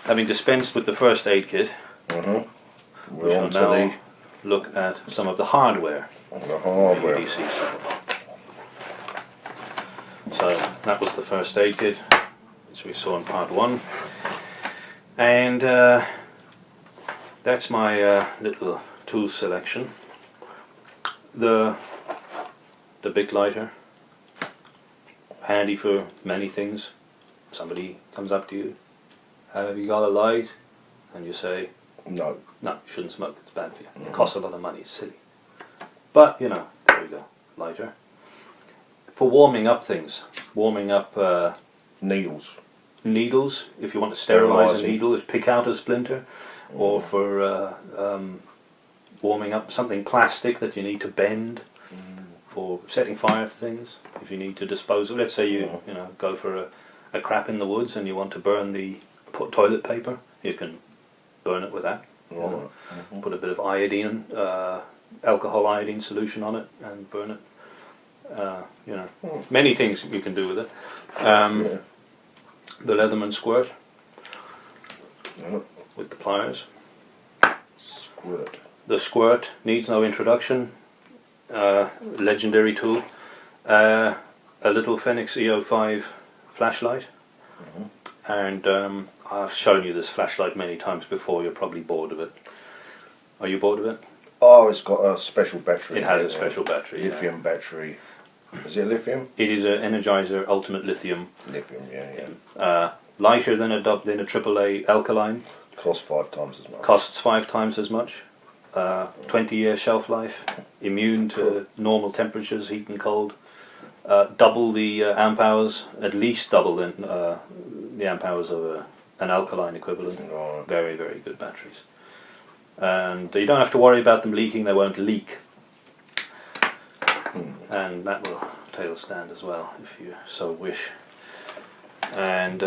having dispensed with the first aid kit, we shall now look at some of the hardware. The hardware. EDC stuff. So that was the first aid kit, which we saw in part 1, and that's my little tool selection. The big lighter, handy for many things. Somebody comes up to you, have you got a light? And you say, no, you shouldn't smoke, it's bad for you. It costs a lot of money, it's silly. But, you know, there we go, lighter. For warming up things, warming up needles, if you want to sterilize a needle, pick out a splinter, or for warming up something plastic that you need to bend, for setting fire to things, if you need to dispose of. Let's say you go for a crap in the woods and you want to burn the toilet paper, you can burn it with that. Put a bit of iodine, alcohol iodine solution on it and burn it. Many things you can do with it. The Leatherman squirt with the pliers. The squirt needs no introduction. Legendary tool. A little Fenix Eo5 Flashlight. And I've shown you this flashlight many times before. You're probably bored of it. Are you bored of it? Oh, it's got a special battery. It has a special battery. Lithium battery. Is it lithium? It is an Energizer Ultimate Lithium. Lithium, yeah. Lighter than a AAA alkaline. Costs 5 times as much. Costs 5 times as much. 20-year shelf life. Immune to normal temperatures, heat and cold. Double the amp hours, at least double the amp hours of an alkaline equivalent. Very, very good batteries. And you don't have to worry about them leaking, they won't leak. And that will tail stand as well, if you so wish. And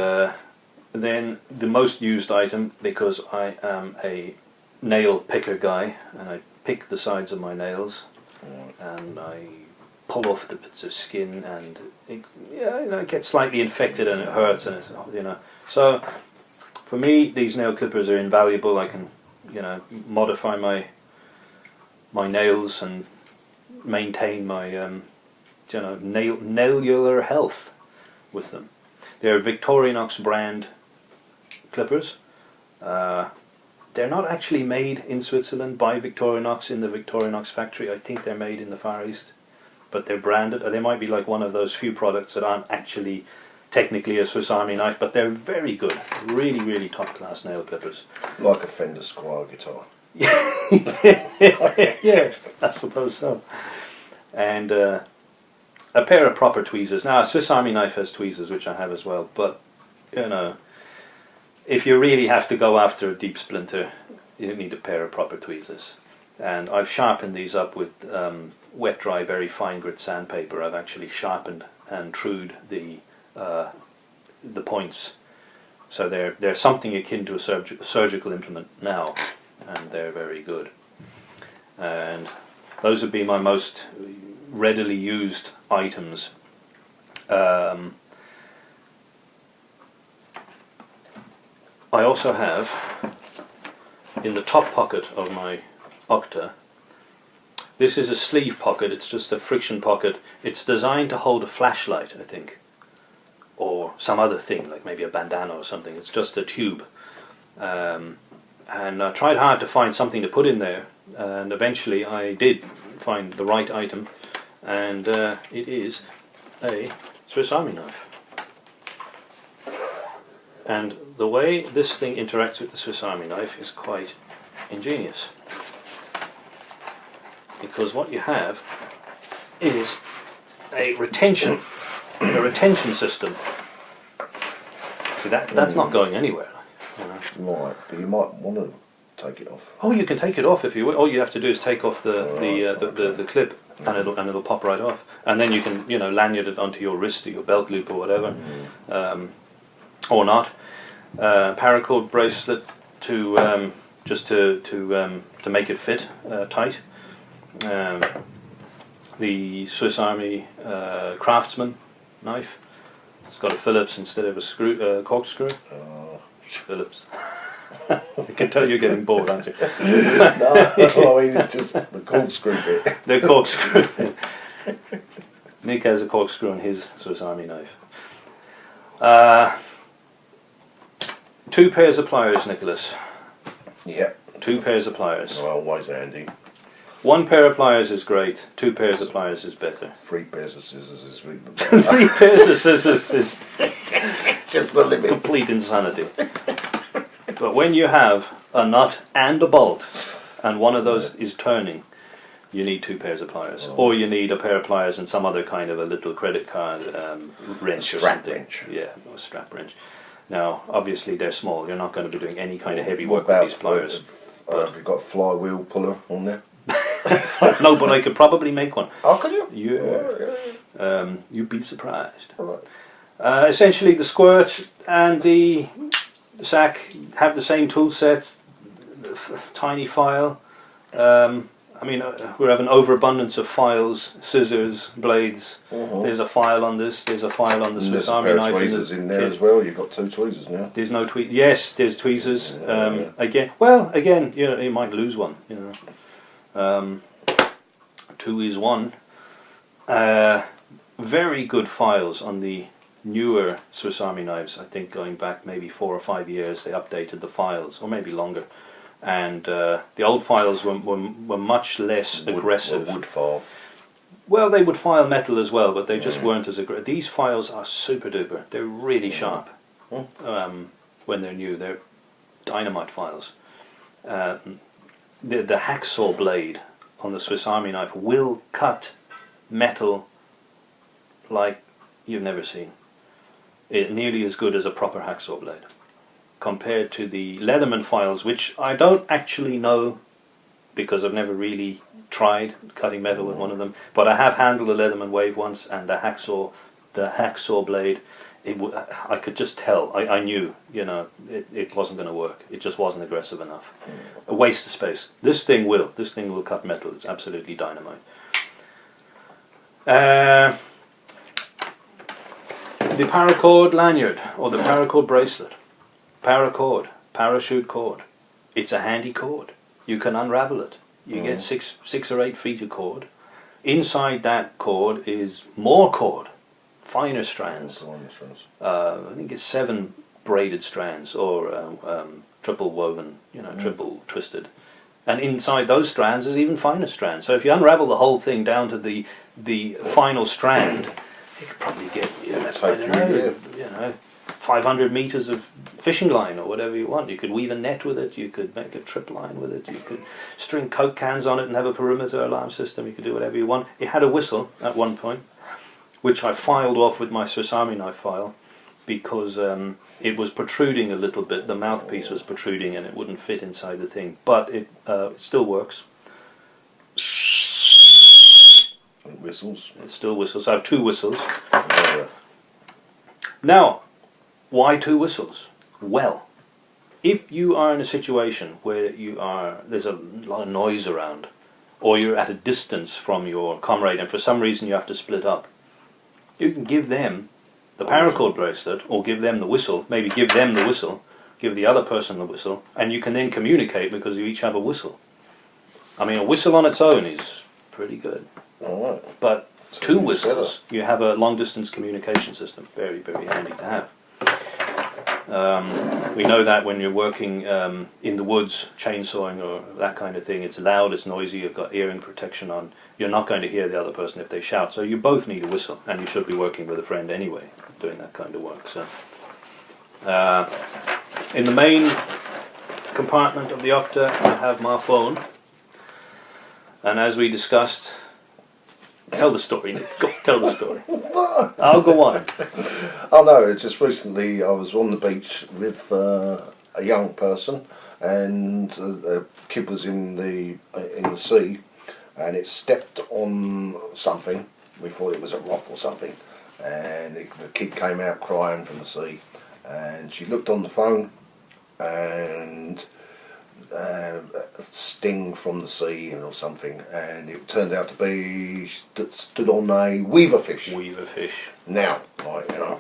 then the most used item, because I am a nail picker guy, and I pick the sides of my nails, and I pull off the bits of skin, and it gets slightly infected and it hurts, and it's, So for me, these nail clippers are invaluable. I can modify my nails and maintain my nailular health with them. They're Victorinox brand clippers. They're not actually made in Switzerland by Victorinox in the Victorinox factory. I think they're made in the Far East, but they're branded. Or they might be like one of those few products that aren't actually technically a Swiss Army knife, but they're very good. Really, really top class nail clippers. Like a Fender Squire guitar. Yeah, I suppose so. And a pair of proper tweezers. Now, a Swiss Army knife has tweezers, which I have as well, but if you really have to go after a deep splinter, you need a pair of proper tweezers. And I've sharpened these up with wet dry, very fine grit sandpaper. I've actually sharpened and trued the points, so they're something akin to a surgical implement now, and they're very good. And those would be my most readily used items. I also have, in the top pocket of my Octa, this is a sleeve pocket, it's just a friction pocket. It's designed to hold a flashlight, I think, or some other thing, like maybe a bandana or something. It's just a tube. And I tried hard to find something to put in there, and eventually I did find the right item, and it is a Swiss Army knife. And the way this thing interacts with the Swiss Army knife is quite ingenious, because what you have is a retention system. See, that's not going anywhere. Right, but you might want to take it off. Oh, you can take it off if you will. All you have to do is take off the clip, and it'll pop right off. And then you can lanyard it onto your wrist or your belt loop or whatever, or not. Paracord bracelet to just to make it fit tight. The Swiss Army Craftsman knife. It's got a Phillips instead of a corkscrew. Phillips. I can tell you're getting bored, aren't you? No, I mean it's just the corkscrew bit. The corkscrew. Nick has a corkscrew on his Swiss Army knife. 2 pairs of pliers, Nicholas. Yep. 2 pairs of pliers. Well, always handy. 1 pair of pliers is great. 2 pairs of pliers is better. 3 pairs of scissors is really 3 pairs of scissors is just the limit. complete insanity. But when you have a nut and a bolt, and one of those is turning, you need 2 pairs of pliers. Or you need a pair of pliers and some other kind of a little credit card wrench or strap something. wrench. Yeah, or a strap wrench. Now, obviously they're small. You're not going to be doing any kind of heavy What work with these pliers. have you got a flywheel puller on there? No, but I could probably make one. Oh, could you? Yeah. You'd be surprised. All right. Essentially, the squirt and the sack have the same tool set. Tiny file. I mean, we have an overabundance of files, scissors, blades. There's a file on this. There's a file on the Swiss Army knife. There's a pair of tweezers in there as well. You've got 2 tweezers now. There's no tweezers. Yes, there's tweezers. Yeah. Again, you know, you might lose one. You know, 2 is 1. Very good files on the newer Swiss Army knives. I think going back maybe 4 or 5 years, they updated the files, or maybe longer. And the old files were much less aggressive. Wood file. Well, they would file metal as well, but they just weren't as aggressive. These files are super duper. They're really sharp when they're new. They're dynamite files. The hacksaw blade on the Swiss Army knife will cut metal like you've never seen. It nearly as good as a proper hacksaw blade, compared to the Leatherman files, which I don't actually know because I've never really tried cutting metal with one of them. But I have handled a Leatherman wave once, and the hacksaw blade, I could just tell. I knew, you know, it wasn't going to work. It just wasn't aggressive enough. A waste of space. This thing will cut metal. It's absolutely dynamite. The Paracord Lanyard, or the Paracord bracelet. Paracord, parachute cord. It's a handy cord. You can unravel it. You get 6 or 8 feet of cord. Inside that cord is more cord, finer strands. I think it's 7 braided strands, or triple woven, you know, triple twisted. And inside those strands is even finer strands. So if you unravel the whole thing down to the final strand, you could probably get, you know, 500 meters of fishing line or whatever you want. You could weave a net with it. You could make a trip line with it. You could string Coke cans on it and have a perimeter alarm system. You could do whatever you want. It had a whistle at one point, which I filed off with my Swiss Army knife file because it was protruding a little bit. The mouthpiece was protruding and it wouldn't fit inside the thing. But it still works. Whistles. It still whistles. I have 2 whistles. Now, why 2 whistles? Well, if you are in a situation where there's a lot of noise around, or you're at a distance from your comrade and for some reason you have to split up, you can give them the paracord bracelet, or give them the whistle, maybe give them the whistle, give the other person the whistle, and you can then communicate because you each have a whistle. I mean, a whistle on its own is pretty good. Alright. But 2 whistles, you have a long-distance communication system. Very, very handy to have. We know that when you're working in the woods, chainsawing or that kind of thing, it's loud, it's noisy, you've got hearing protection on. You're not going to hear the other person if they shout. So you both need a whistle, and you should be working with a friend anyway, doing that kind of work. So, in the main compartment of the Octa, I have my phone. And as we discussed, tell the story, Nick. Go, tell the story. I'll go on. Oh no, just recently I was on the beach with a young person, and a kid was in the sea, and it stepped on something. We thought it was a rock or something, and the kid came out crying from the sea, and she looked on the phone, and a sting from the sea or something, and it turned out to be stood on a weaver fish. Weaver fish. Now, like, you know,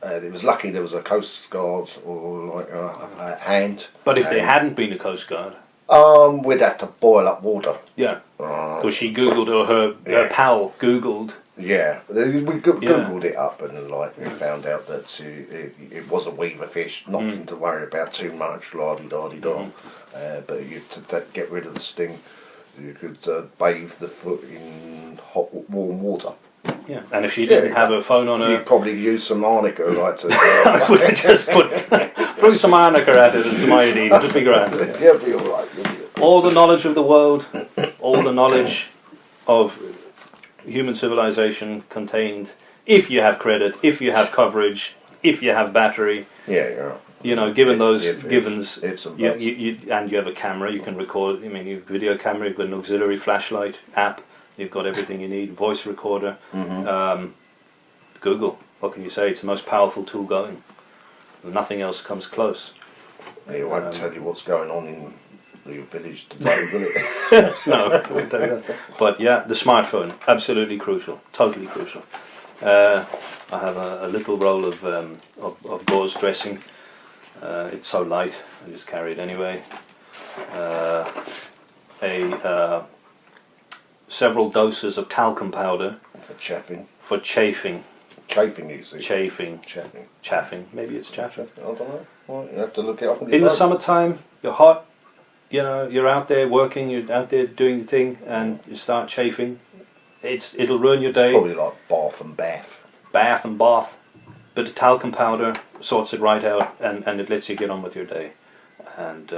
it was lucky there was a Coast Guard or like a hand. But if there hadn't been a Coast Guard, we'd have to boil up water. yeah, because she googled, or her pal googled. Yeah, we googled it up and like we found out that it was a weaver fish, nothing to worry about too much, la-di-da-di-da. But to get rid of the sting, you could bathe the foot in hot, warm water. Yeah, and if she didn't have her phone on her, you'd probably use some arnica, like to. I would have just threw some arnica at it and some iodine, it'd be grand. Yeah, be all right. All the knowledge of the world, all the knowledge of human civilization contained. If you have credit, if you have coverage, if you have battery. Yeah. You know, given those givens, and you have a camera, you can record. I mean, you've a video camera, you've got an auxiliary flashlight app, you've got everything you need, voice recorder. Google, what can you say? It's the most powerful tool going. Nothing else comes close. It won't tell you what's going on in your village today, will it? No, it won't tell you that. But yeah, the smartphone, absolutely crucial, totally crucial. I have a little roll of gauze dressing. It's so light, I just carry it anyway. Several doses of talcum powder For chaffing. for chafing. Chafing, you see. Chaffing. Maybe it's chaffing. I don't know. Well, you have to look it up. In the summertime, you're hot. You know, you're out there working. You're out there doing the thing, and you start chafing. It'll ruin your day. It's probably like bath and bath. But the talcum powder sorts it right out, and it lets you get on with your day. And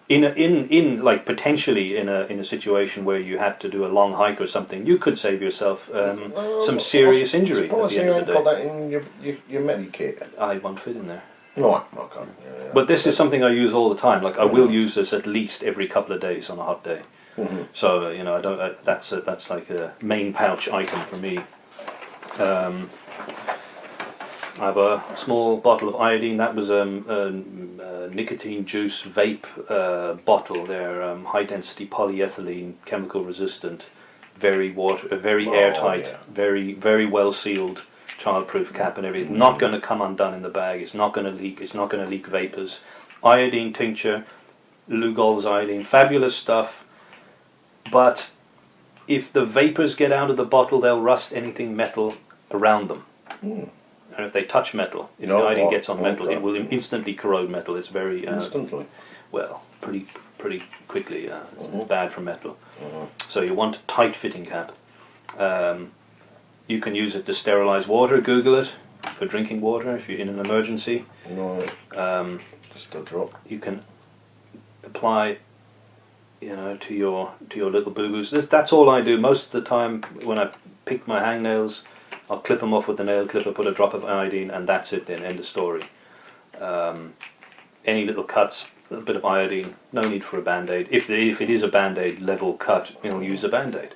in like potentially in a situation where you had to do a long hike or something, you could save yourself some serious injury at the end of the day. Got that in your McGyver Kit. I won't fit in there. Right, okay. Yeah. But this is something I use all the time. Like I will use this at least every couple of days on a hot day. So you know, I don't. That's like a main pouch item for me. I have a small bottle of iodine. That was a nicotine juice vape bottle. They're high density polyethylene, chemical resistant, very airtight, very very well sealed, childproof cap and everything. Not going to come undone in the bag. It's not going to leak. It's not going to leak vapors. Iodine tincture, Lugol's iodine, fabulous stuff. But if the vapors get out of the bottle, they'll rust anything metal around them. And if they touch metal, if the iodine gets on metal, it will instantly corrode metal. It's very instantly. Well, pretty quickly. It's bad for metal. So you want a tight-fitting cap. You can use it to sterilize water. Google it for drinking water if you're in an emergency. No, just a drop. You can apply, you know, to your little boo-boos. That's all I do most of the time when I pick my hangnails. I'll clip them off with the nail clipper, put a drop of iodine, and that's it then, end of story. Any little cuts, a bit of iodine, no need for a band-aid. If it is a band-aid level cut, you'll use a band-aid.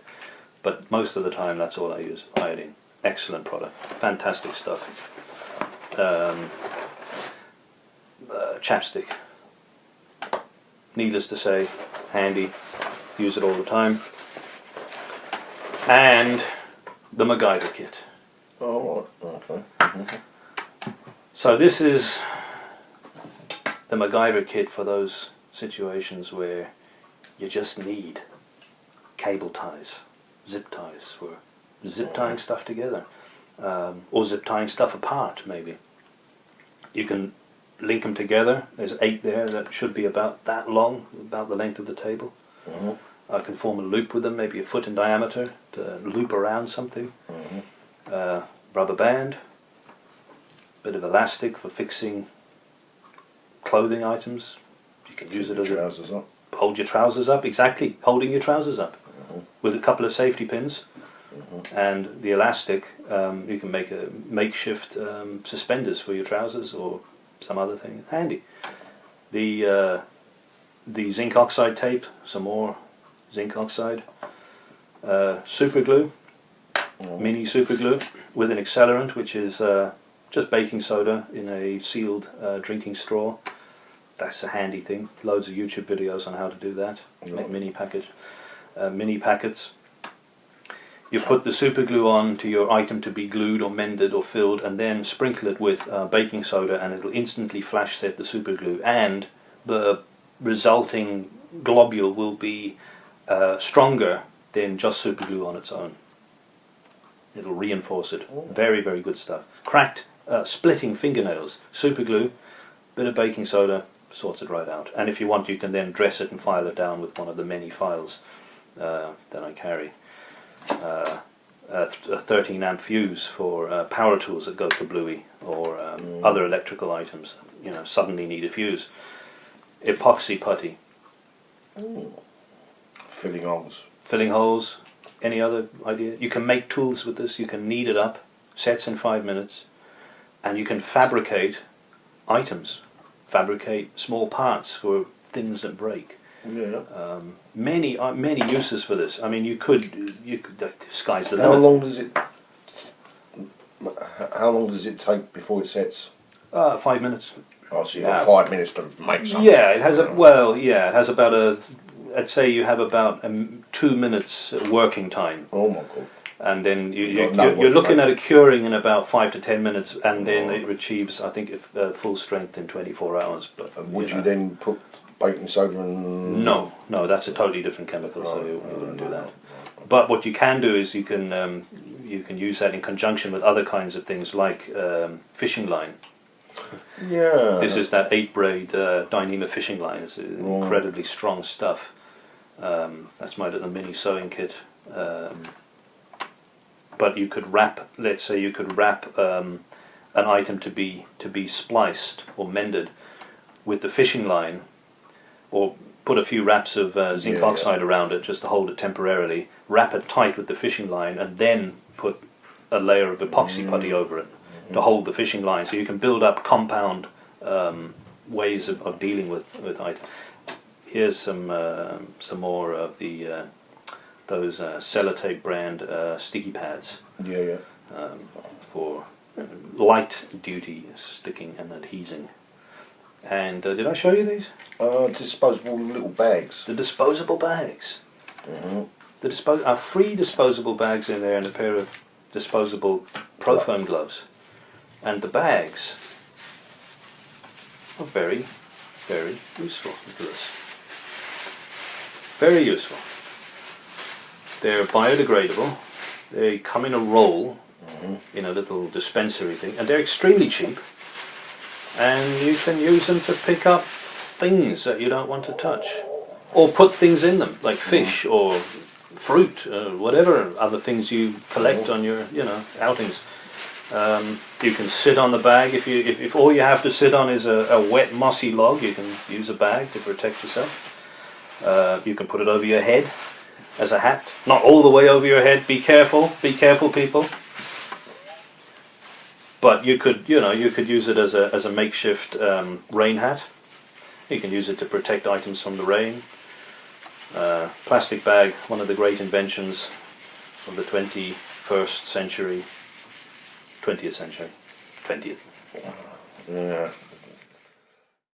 But most of the time, that's all I use, iodine. Excellent product, fantastic stuff. Chapstick. Needless to say, handy, use it all the time. And the McGyver Kit. Oh, okay. So this is the McGyver Kit for those situations where you just need cable ties, zip ties for zip tying stuff together, or zip tying stuff apart maybe. You can link them together. There's 8 there that should be about that long, about the length of the table. I can form a loop with them, maybe a foot in diameter, to loop around something. Rubber band, bit of elastic for fixing clothing items. You can use it as trousers up. Hold your trousers up, exactly, holding your trousers up. With a couple of safety pins and the elastic, you can make a makeshift suspenders for your trousers or some other thing. Handy. The zinc oxide tape, some more zinc oxide, super glue, mini super glue with an accelerant, which is just baking soda in a sealed drinking straw. That's a handy thing. Loads of YouTube videos on how to do that. Make mini packets. You put the super glue on to your item to be glued or mended or filled, and then sprinkle it with baking soda, and it'll instantly flash set the super glue, and the resulting globule will be stronger than just super glue on its own. It'll reinforce it. Very, very good stuff. Cracked, splitting fingernails, super glue, bit of baking soda, sorts it right out. And if you want, you can then dress it and file it down with one of the many files that I carry. A 13 amp fuse for power tools that go to bluey, or other electrical items, suddenly need a fuse. Epoxy putty. Filling holes. Filling holes. Any other idea? You can make tools with this. You can knead it up, sets in 5 minutes, and you can fabricate items, fabricate small parts for things that break. Yeah. Many uses for this. I mean, you could the sky's the How limit. How long does it take before it sets? 5 minutes. Oh, so you've got 5 minutes to make something. Yeah, it has it has about I'd say you have about 2 minutes working time. Oh my God. And then you're looking at a curing in about 5 to 10 minutes, and then it achieves, I think, full strength in 24 hours. But would you then put baking soda and... No, that's a totally different chemical, so you wouldn't do that. But what you can do is you can use that in conjunction with other kinds of things, like fishing line. Yeah. This is that 8-braid Dyneema fishing line. It's incredibly strong stuff. That's my little mini sewing kit. But you could wrap, let's say you could wrap an item to be spliced or mended with the fishing line, or put a few wraps of zinc oxide around it just to hold it temporarily, wrap it tight with the fishing line, and then put a layer of epoxy putty over it to hold the fishing line. So you can build up compound ways of dealing with items. Here's some more of the those Sellotape brand sticky pads. For light duty sticking and adhesing. And did I show you these? Disposable little bags. The disposable bags. The free disposable bags in there, and a pair of disposable Profoam gloves. And the bags are very, very useful. Look at this. Very useful. They're biodegradable. They come in a roll, in a little dispensary thing, and they're extremely cheap. And you can use them to pick up things that you don't want to touch, or put things in them, like fish or fruit, whatever other things you collect on your outings. You can sit on the bag. If all you have to sit on is a wet mossy log, you can use a bag to protect yourself. You can put it over your head as a hat, not all the way over your head. Be careful, people. But you could use it as a makeshift rain hat. You can use it to protect items from the rain. Plastic bag, one of the great inventions of the 20th century. 20th. Yeah.